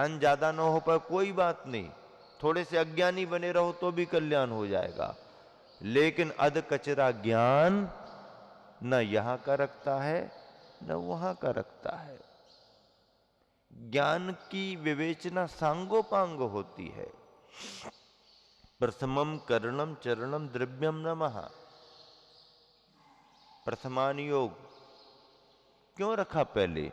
ज्ञान ज्यादा ना हो पर कोई बात नहीं, थोड़े से अज्ञानी बने रहो तो भी कल्याण हो जाएगा। लेकिन अध कचरा ज्ञान न यहां का रखता है न वहां का रखता है। ज्ञान की विवेचना सांगोपांग होती है। प्रथमम करणम चरणम द्रव्यम नमः। प्रथमान योग क्यों रखा पहले?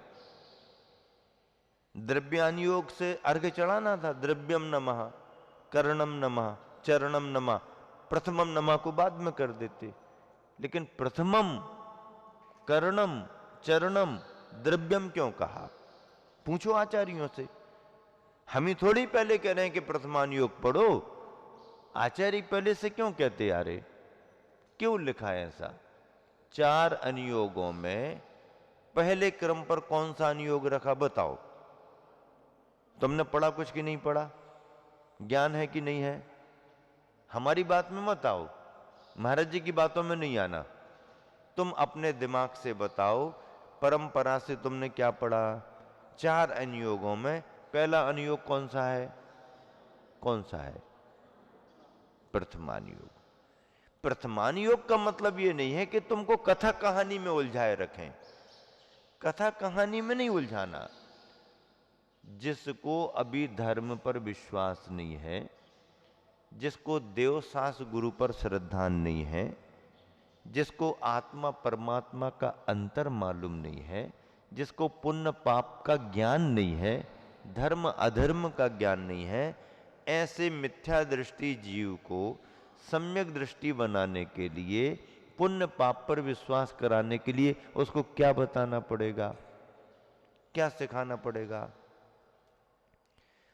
द्रव्यान योग से अर्घ्य चढ़ाना था। द्रव्यम नमः, करणम नमः, चरणम नमः। प्रथमम नमः को बाद में कर देते, लेकिन प्रथमम करणम चरणम द्रव्यम क्यों कहा? पूछो आचार्यों से। हम ही थोड़ी पहले कह रहे हैं कि प्रथमान योग पढ़ो। आचार्य पहले से क्यों कहते आ रहे? क्यों लिखा है ऐसा? 4 अनुयोगों में पहले क्रम पर कौन सा अनुयोग रखा बताओ? तुमने पढ़ा कुछ कि नहीं पढ़ा? ज्ञान है कि नहीं है? हमारी बात में मत आओ, महाराज जी की बातों में नहीं आना। तुम अपने दिमाग से बताओ, परंपरा से तुमने क्या पढ़ा? 4 अनुयोगों में पहला अनुयोग कौन सा है? कौन सा है? प्रथमान योग। प्रथमान योग का मतलब यह नहीं है कि तुमको कथा कहानी में उलझाए रखें। कथा कहानी में नहीं उलझाना। जिसको अभी धर्म पर विश्वास नहीं है, जिसको देव सास गुरु पर श्रद्धा नहीं है, जिसको आत्मा परमात्मा का अंतर मालूम नहीं है, जिसको पुण्य पाप का ज्ञान नहीं है, धर्म अधर्म का ज्ञान नहीं है, ऐसे मिथ्या दृष्टि जीव को सम्यक दृष्टि बनाने के लिए, पुण्य पाप पर विश्वास कराने के लिए उसको क्या बताना पड़ेगा? क्या सिखाना पड़ेगा?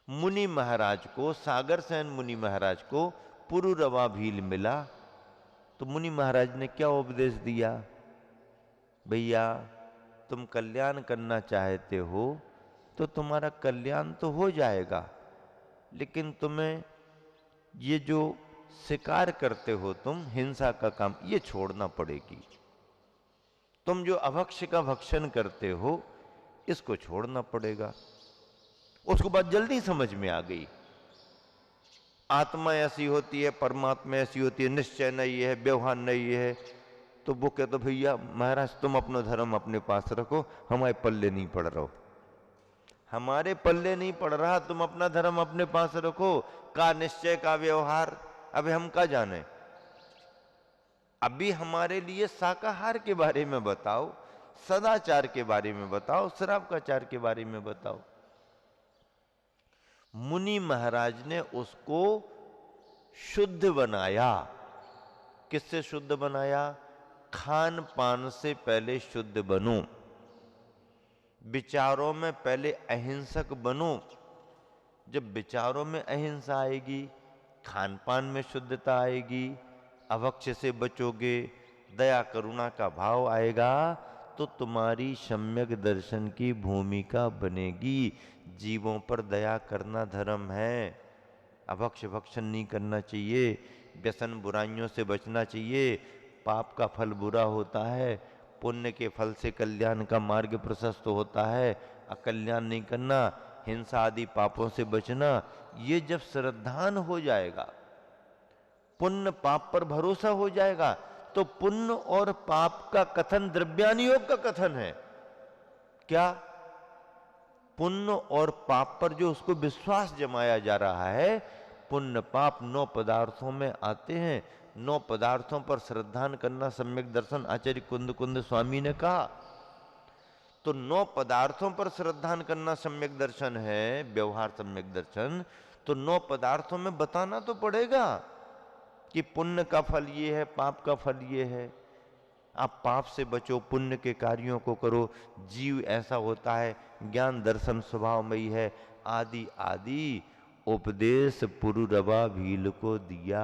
मुनि महाराज को, सागर सेन मुनि महाराज को पुरुरवा भील मिला तो मुनि महाराज ने क्या उपदेश दिया? भैया तुम कल्याण करना चाहते हो तो तुम्हारा कल्याण तो हो जाएगा, लेकिन तुम्हें ये जो शिकार करते हो तुम, हिंसा का काम, ये छोड़ना पड़ेगी। तुम जो अभक्ष्य का भक्षण करते हो इसको छोड़ना पड़ेगा। उसको बात जल्दी समझ में आ गई। आत्मा ऐसी होती है, परमात्मा ऐसी होती है, निश्चय नहीं है, व्यवहार नहीं है। तो वो कहते भैया महाराज तुम अपना धर्म अपने पास रखो, हमारे पल्ले नहीं पड़ रहा हो। हमारे पल्ले नहीं पड़ रहा, तुम अपना धर्म अपने पास रखो। का निश्चय का व्यवहार अभी हम का जाने? अभी हमारे लिए शाकाहार के बारे में बताओ, सदाचार के बारे में बताओ, शराब का चार के बारे में बताओ। मुनि महाराज ने उसको शुद्ध बनाया। किससे शुद्ध बनाया? खान पान से पहले शुद्ध बनो, विचारों में पहले अहिंसक बनो। जब विचारों में अहिंसा आएगी, खान पान में शुद्धता आएगी, अभक्ष्य से बचोगे, दया करुणा का भाव आएगा, तो तुम्हारी सम्यक दर्शन की भूमिका बनेगी। जीवों पर दया करना धर्म है। अभक्ष्य भक्षण नहीं करना चाहिए, व्यसन बुराइयों से बचना चाहिए। पाप का फल बुरा होता है, पुण्य के फल से कल्याण का मार्ग प्रशस्त होता है। अकल्याण नहीं करना, हिंसा आदि पापों से बचना। ये जब श्रद्धान हो जाएगा, पुण्य पाप पर भरोसा हो जाएगा, तो पुण्य और पाप का कथन द्रव्यान योग का कथन है। क्या? पुण्य और पाप पर जो उसको विश्वास जमाया जा रहा है। पुण्य पाप 9 पदार्थों में आते हैं। 9 पदार्थों पर श्रद्धान करना सम्यक दर्शन, आचार्य कुंद कुंद स्वामी ने कहा। तो 9 पदार्थों पर श्रद्धान करना सम्यक दर्शन है, व्यवहार सम्यक दर्शन। तो 9 पदार्थों में बताना तो पड़ेगा कि पुण्य का फल ये है, पाप का फल ये है। आप पाप से बचो, पुण्य के कार्यों को करो। जीव ऐसा होता है, ज्ञान दर्शन स्वभावमयी है, आदि आदि उपदेश पुरुरवा भील को दिया।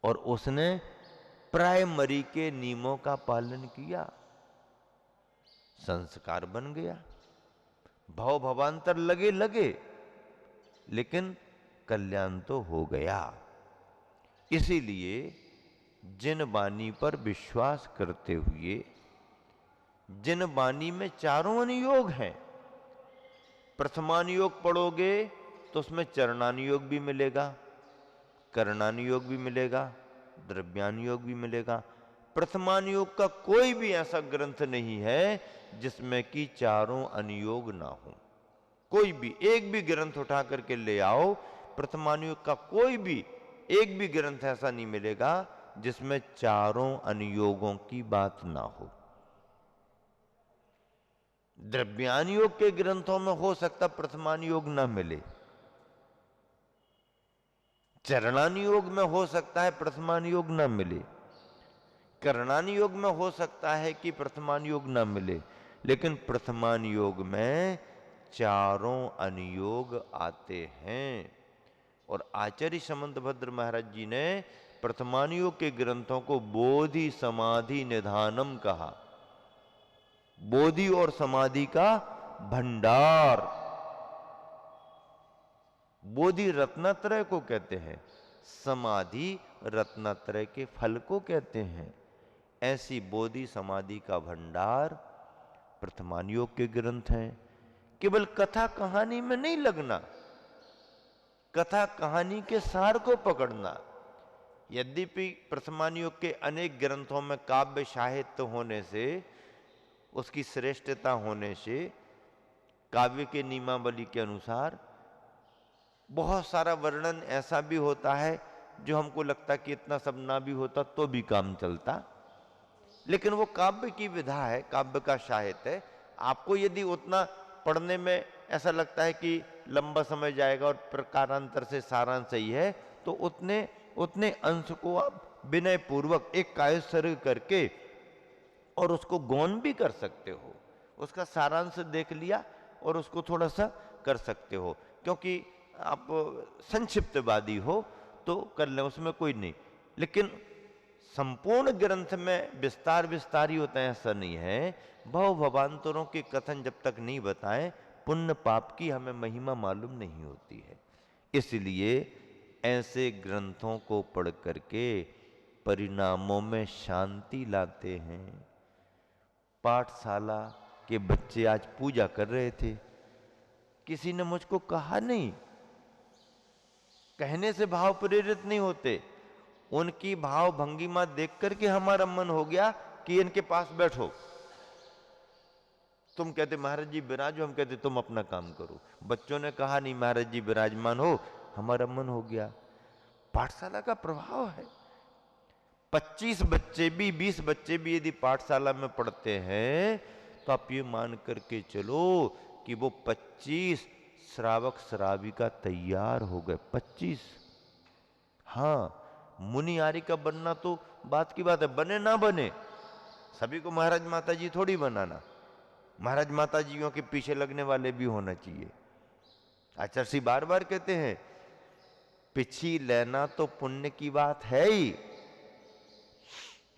और उसने प्राइमरी के नियमों का पालन किया, संस्कार बन गया। भव भवांतर लगे लगे, लेकिन कल्याण तो हो गया। इसीलिए जिन वाणी पर विश्वास करते हुए, जिन वाणी में चारों अनुयोग हैं, प्रथमानुयोग पढ़ोगे तो उसमें चरणानुयोग भी मिलेगा, करणानुयोग भी मिलेगा, द्रव्यानुयोग भी मिलेगा। प्रथमानुयोग का कोई भी ऐसा ग्रंथ नहीं है जिसमें कि चारों अनुयोग ना हो। कोई भी एक भी ग्रंथ उठा करके ले आओ, प्रथमानुयोग का कोई भी एक भी ग्रंथ ऐसा नहीं मिलेगा जिसमें चारों अनुयोगों की बात ना हो। द्रव्यानुयोग के ग्रंथों में हो सकता प्रथमानुयोग ना मिले, चरणानुयोग में हो सकता है प्रथमानुयोग ना मिले, करणानुयोग में हो सकता है कि प्रथमानुयोग ना मिले, लेकिन प्रथमानुयोग में चारों अनुयोग आते हैं। और आचार्य समंतभद्र महाराज जी ने प्रथमानुयोग के ग्रंथों को बोधि समाधि निधानम कहा। बोधि और समाधि का भंडार, बोधि रत्नत्रय को कहते हैं, समाधि रत्नत्रय के फल को कहते हैं। ऐसी बोधि समाधि का भंडार प्रथमानुयोग के ग्रंथ हैं। केवल कथा कहानी में नहीं लगना, कथा कहानी के सार को पकड़ना। यद्यपि प्रथमानुयोग के अनेक ग्रंथों में काव्य साहित्य होने से, उसकी श्रेष्ठता होने से, काव्य के नियमावली के अनुसार बहुत सारा वर्णन ऐसा भी होता है जो हमको लगता कि इतना सब ना भी होता तो भी काम चलता, लेकिन वो काव्य की विधा है, काव्य का साहित्य है। आपको यदि उतना पढ़ने में ऐसा लगता है कि लंबा समय जाएगा और प्रकारांतर से सारांश सही है, तो उतने उतने अंश को आप विनय पूर्वक एक कायस्थ करके और उसको गौन भी कर सकते हो। उसका सारांश देख लिया और उसको थोड़ा सा कर सकते हो, क्योंकि आप संक्षिप्तवादी हो तो कर लें, उसमें कोई नहीं। लेकिन संपूर्ण ग्रंथ में विस्तार विस्तार ही होता है ऐसा नहीं है। भव भवांतरों के कथन जब तक नहीं बताएं, पुण्य पाप की हमें महिमा मालूम नहीं होती है। इसलिए ऐसे ग्रंथों को पढ़ करके परिणामों में शांति लाते हैं। पाठशाला के बच्चे आज पूजा कर रहे थे, किसी ने मुझको कहा नहीं, कहने से भाव प्रेरित नहीं होते, उनकी भाव भंगिमा देख करके हमारा मन हो गया कि इनके पास बैठो। तुम कहते महाराज जी विराजो, हम कहते तुम अपना काम करो। बच्चों ने कहा नहीं महाराज जी विराजमान हो, हमारा मन हो गया। पाठशाला का प्रभाव है। 25 बच्चे भी 20 बच्चे भी यदि पाठशाला में पढ़ते हैं तो आप ये मान करके चलो कि वो 25 श्रावक श्राविका तैयार हो गए। 25। हाँ, मुनियारी का बनना तो बात की बात है, बने ना बने, सभी को महाराज माता जी थोड़ी बनाना। महाराज माता जियों के पीछे लगने वाले भी होना चाहिए। आचार्य जी बार बार कहते हैं पिछी लेना तो पुण्य की बात है ही,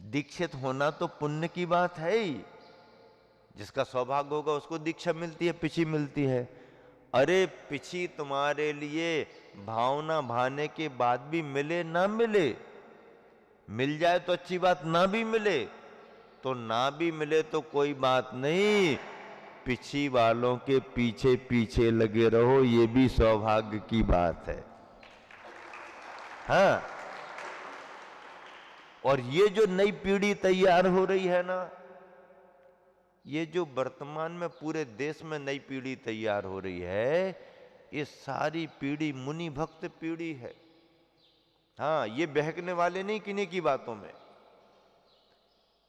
दीक्षित होना तो पुण्य की बात है ही। जिसका सौभाग्य होगा उसको दीक्षा मिलती है, पिछी मिलती है। अरे पिछी तुम्हारे लिए भावना भाने के बाद भी मिले ना मिले, मिल जाए तो अच्छी बात, ना भी मिले तो ना भी मिले तो कोई बात नहीं, पिछी वालों के पीछे पीछे लगे रहो, ये भी सौभाग्य की बात है। हाँ, और ये जो नई पीढ़ी तैयार हो रही है ना, ये जो वर्तमान में पूरे देश में नई पीढ़ी तैयार हो रही है, ये सारी पीढ़ी मुनि भक्त पीढ़ी है। हाँ, ये बहकने वाले नहीं किन्हीं की बातों में।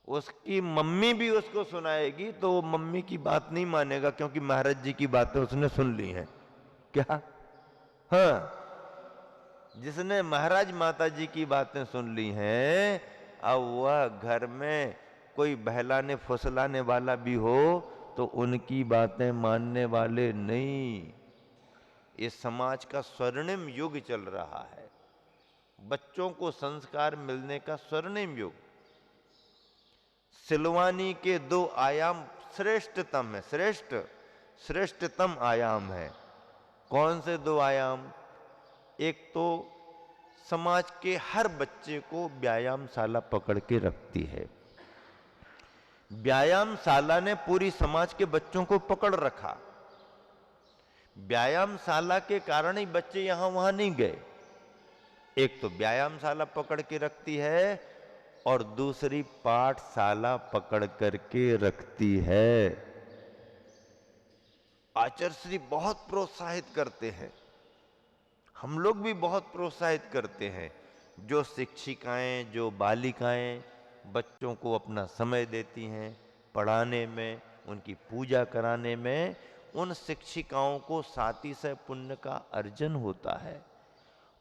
उसकी मम्मी भी उसको सुनाएगी तो वो मम्मी की बात नहीं मानेगा, क्योंकि महाराज जी की बातें उसने सुन ली हैं। क्या? हाँ, जिसने महाराज माता जी की बातें सुन ली हैं, अब वह घर में कोई बहलाने फुसलाने वाला भी हो तो उनकी बातें मानने वाले नहीं। इस समाज का स्वर्णिम युग चल रहा है, बच्चों को संस्कार मिलने का स्वर्णिम युग। सिलवानी के 2 आयाम श्रेष्ठतम है, श्रेष्ठतम आयाम है। कौन से 2 आयाम? एक तो समाज के हर बच्चे को व्यायामशाला पकड़ के रखती है। व्यायामशाला ने पूरी समाज के बच्चों को पकड़ रखा। व्यायामशाला के कारण ही बच्चे यहां वहां नहीं गए। एक तो व्यायामशाला पकड़ के रखती है और दूसरी पाठशाला पकड़ करके रखती है। आचार्य श्री बहुत प्रोत्साहित करते हैं, हम लोग भी बहुत प्रोत्साहित करते हैं। जो शिक्षिकाएं, जो बालिकाएं बच्चों को अपना समय देती हैं पढ़ाने में, उनकी पूजा कराने में, उन शिक्षिकाओं को सातिशय पुण्य का अर्जन होता है।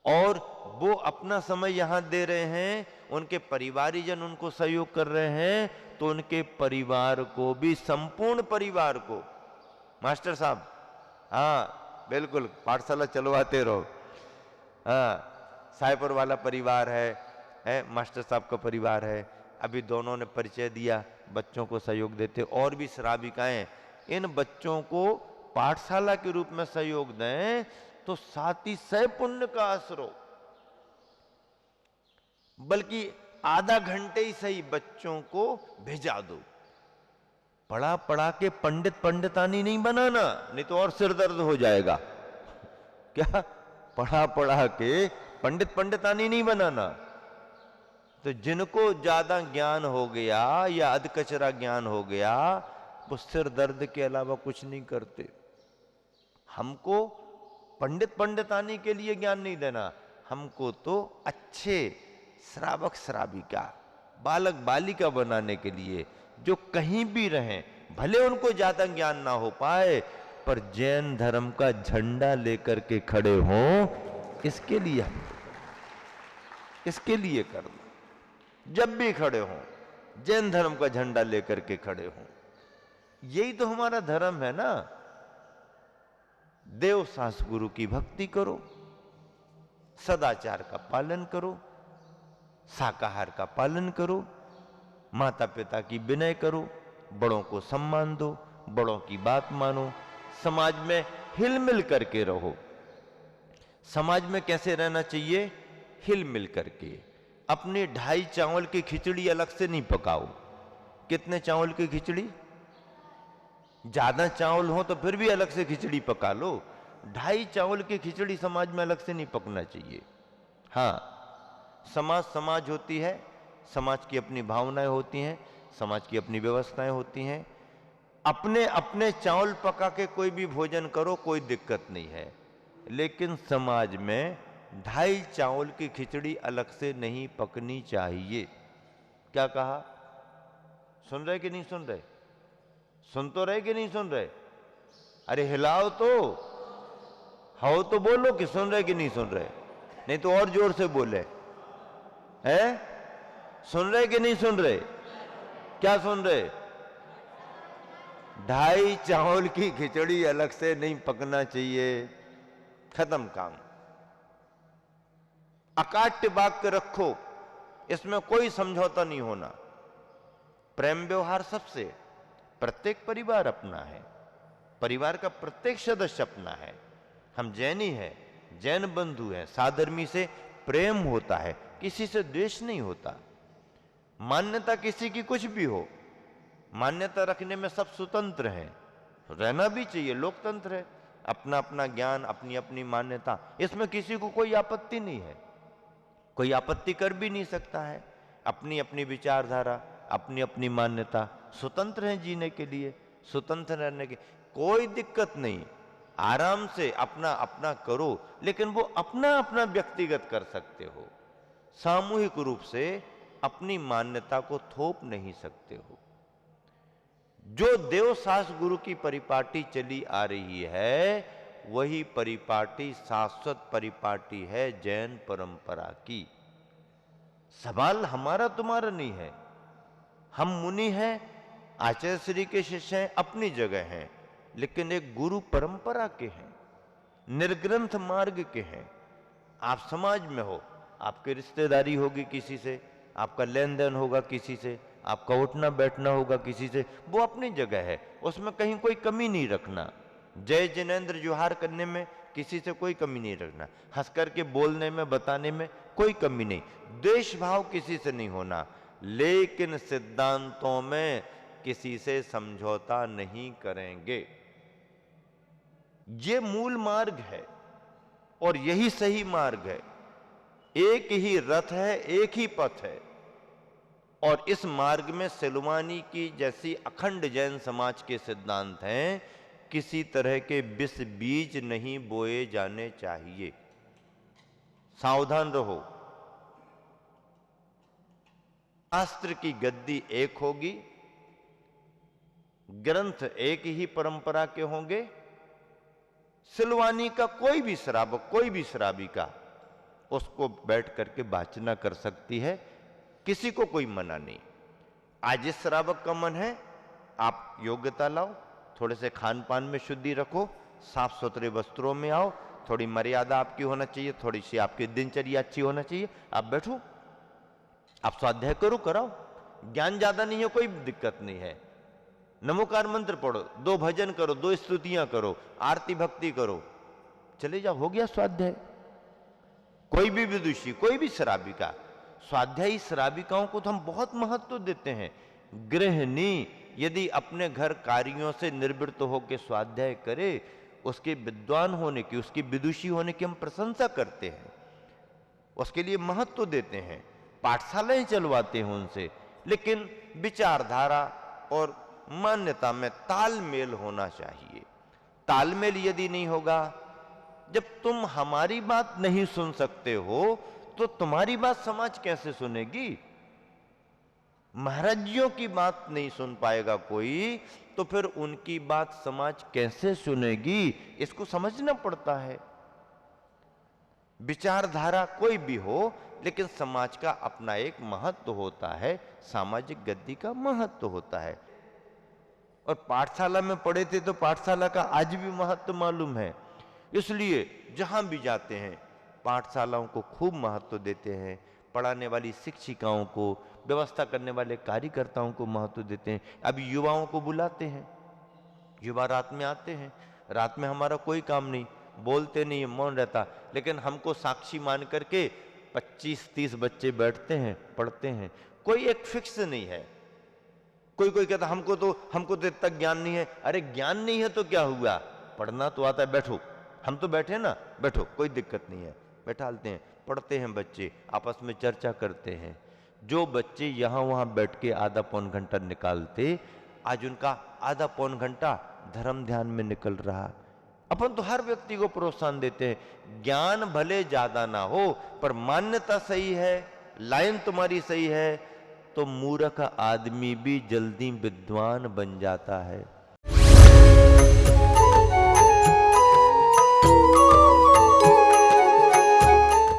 और वो अपना समय यहां दे रहे हैं, उनके परिवारीजन उनको सहयोग कर रहे हैं, तो उनके परिवार को भी, संपूर्ण परिवार को, मास्टर साहब, हाँ बिल्कुल पाठशाला चलवाते रहो। हाँ, सायपुर वाला परिवार है, मास्टर साहब का परिवार है, अभी दोनों ने परिचय दिया, बच्चों को सहयोग देते। और भी श्राविकाएं इन बच्चों को पाठशाला के रूप में सहयोग दें तो सातिशय पुण्य का असर हो। बल्कि आधा घंटे ही सही बच्चों को भेजा दो। पढ़ा पढ़ा के पंडित पंडितानी नहीं बनाना, नहीं तो और सिर दर्द हो जाएगा। क्या पढ़ा पढ़ा के पंडित पंडितानी नहीं बनाना। तो जिनको ज्यादा ज्ञान हो गया या अधकचरा ज्ञान हो गया, वो सिर दर्द के अलावा कुछ नहीं करते। हमको पंडित पंडितानी के लिए ज्ञान नहीं देना, हमको तो अच्छे श्रावक श्राविका, बालक बालिका बनाने के लिए, जो कहीं भी रहें, भले उनको ज्यादा ज्ञान ना हो पाए, पर जैन धर्म का झंडा लेकर के खड़े हों, इसके लिए हम, इसके लिए करना। जब भी खड़े हों, जैन धर्म का झंडा लेकर के खड़े हों। यही तो हमारा धर्म है ना। देव सास गुरु की भक्ति करो, सदाचार का पालन करो, शाकाहार का पालन करो, माता पिता की विनय करो, बड़ों को सम्मान दो, बड़ों की बात मानो, समाज में हिल मिल करके रहो। समाज में कैसे रहना चाहिए? हिल मिल करके। अपने 2.5 चावल की खिचड़ी अलग से नहीं पकाओ। कितने चावल की खिचड़ी? ज्यादा चावल हो तो फिर भी अलग से खिचड़ी पका लो। 2.5 चावल की खिचड़ी समाज में अलग से नहीं पकना चाहिए। हाँ, समाज समाज होती है, समाज की अपनी भावनाएं होती हैं, समाज की अपनी व्यवस्थाएं होती हैं। अपने अपने चावल पका के कोई भी भोजन करो, कोई दिक्कत नहीं है, लेकिन समाज में 2.5 चावल की खिचड़ी अलग से नहीं पकनी चाहिए। क्या कहा? सुन रहे कि नहीं सुन रहे? सुन तो रहे कि नहीं सुन रहे? अरे हिलाओ तो, हो तो बोलो कि सुन रहे कि नहीं सुन रहे, नहीं तो और जोर से बोले। हैं? सुन रहे कि नहीं सुन रहे? क्या सुन रहे? 2.5 चावल की खिचड़ी अलग से नहीं पकना चाहिए। खत्म काम। अकाट्य वाक्य रखो, इसमें कोई समझौता नहीं होना। प्रेम व्यवहार सबसे, प्रत्येक परिवार अपना है, परिवार का प्रत्येक सदस्य अपना है। हम जैनी हैं, जैन बंधु हैं, साधर्मी से प्रेम होता है, किसी से द्वेष नहीं होता। मान्यता किसी की कुछ भी हो, मान्यता रखने में सब स्वतंत्र हैं, रहना भी चाहिए, लोकतंत्र है। अपना अपना ज्ञान, अपनी अपनी मान्यता, इसमें किसी को कोई आपत्ति नहीं है, कोई आपत्ति कर भी नहीं सकता है। अपनी अपनी विचारधारा, अपनी अपनी मान्यता, स्वतंत्र है जीने के लिए, स्वतंत्र रहने की कोई दिक्कत नहीं। आराम से अपना अपना करो, लेकिन वो अपना अपना व्यक्तिगत कर सकते हो। सामूहिक रूप से अपनी मान्यता को थोप नहीं सकते हो। जो देव सास गुरु की परिपाटी चली आ रही है, वही परिपाटी शाश्वत परिपाटी है जैन परंपरा की। सवाल हमारा तुम्हारा नहीं है। हम मुनि हैं, आचार्य श्री के शिष्य हैं, अपनी जगह हैं, लेकिन एक गुरु परंपरा के हैं, निर्ग्रंथ मार्ग के हैं। आप समाज में हो, आपकी रिश्तेदारी होगी किसी से, आपका लेन देन होगा किसी से, आपका उठना बैठना होगा किसी से, वो अपनी जगह है, उसमें कहीं कोई कमी नहीं रखना। जय जिनेंद्र जोहार करने में किसी से कोई कमी नहीं रखना, हंस करके बोलने में, बताने में कोई कमी नहीं, द्वेष भाव किसी से नहीं होना, लेकिन सिद्धांतों में किसी से समझौता नहीं करेंगे। ये मूल मार्ग है और यही सही मार्ग है। एक ही रथ है, एक ही पथ है, और इस मार्ग में सिलवानी की जैसी अखंड जैन समाज के सिद्धांत हैं, किसी तरह के विष बीज नहीं बोए जाने चाहिए। सावधान रहो। शास्त्र की गद्दी एक होगी, ग्रंथ एक ही परंपरा के होंगे। सिलवानी का कोई भी श्रावक, कोई भी श्राविका उसको बैठ करके वाचना कर सकती है, किसी को कोई मना नहीं। आज इस श्रावक का मन है, आप योग्यता लाओ, थोड़े से खान पान में शुद्धि रखो, साफ सुथरे वस्त्रों में आओ, थोड़ी मर्यादा आपकी होना चाहिए, थोड़ी सी आपकी दिनचर्या अच्छी होना चाहिए। आप बैठो, आप स्वाध्याय करो, कराओ। ज्ञान ज्यादा नहीं है, कोई दिक्कत नहीं है। नमोकार मंत्र पढ़ो, 2 भजन करो, 2 स्तुतियां करो, आरती भक्ति करो, चले जाओ, हो गया स्वाध्याय। कोई भी विदुषी, कोई भी श्राविका, स्वाध्यायी श्राविकाओं को तो हम बहुत महत्व देते हैं। गृहिणी यदि अपने घर कार्यों से निर्वृत्त होकर स्वाध्याय करे, उसके विद्वान होने की, उसकी विदुषी होने की हम प्रशंसा करते हैं, उसके लिए महत्व देते हैं, पाठशालाएं चलवाते हैं उनसे। लेकिन विचारधारा और मान्यता में तालमेल होना चाहिए। तालमेल यदि नहीं होगा, जब तुम हमारी बात नहीं सुन सकते हो तो तुम्हारी बात समाज कैसे सुनेगी? महाराजियों की बात नहीं सुन पाएगा कोई, तो फिर उनकी बात समाज कैसे सुनेगी? इसको समझना पड़ता है। विचारधारा कोई भी हो, लेकिन समाज का अपना एक महत्व होता है, सामाजिक गद्दी का महत्व होता है। और पाठशाला में पढ़े थे तो पाठशाला का आज भी महत्व मालूम है। इसलिए जहां भी जाते हैं पाठशालाओं को खूब महत्व देते हैं, पढ़ाने वाली शिक्षिकाओं को, व्यवस्था करने वाले कार्यकर्ताओं को महत्व देते हैं। अभी युवाओं को बुलाते हैं, युवा रात में आते हैं, रात में हमारा कोई काम नहीं, बोलते नहीं, मौन रहता, लेकिन हमको साक्षी मान करके 25-30 बच्चे बैठते हैं, पढ़ते हैं। कोई एक फिक्स नहीं है। कोई कहता हमको तो इतना ज्ञान नहीं है। अरे ज्ञान नहीं है तो क्या हुआ, पढ़ना तो आता है, बैठो, हम तो बैठे ना, बैठो, कोई दिक्कत नहीं है, बैठालते हैं, पढ़ते हैं बच्चे, आपस में चर्चा करते हैं। जो बच्चे यहां वहां बैठ के आधा पौन घंटा निकालते, आज उनका आधा पौन घंटा धर्म ध्यान में निकल रहा। अपन तो हर व्यक्ति को प्रोत्साहन देते हैं, ज्ञान भले ज्यादा ना हो पर मान्यता सही है, लाइन तुम्हारी सही है, तो मूर्ख आदमी भी जल्दी विद्वान बन जाता है।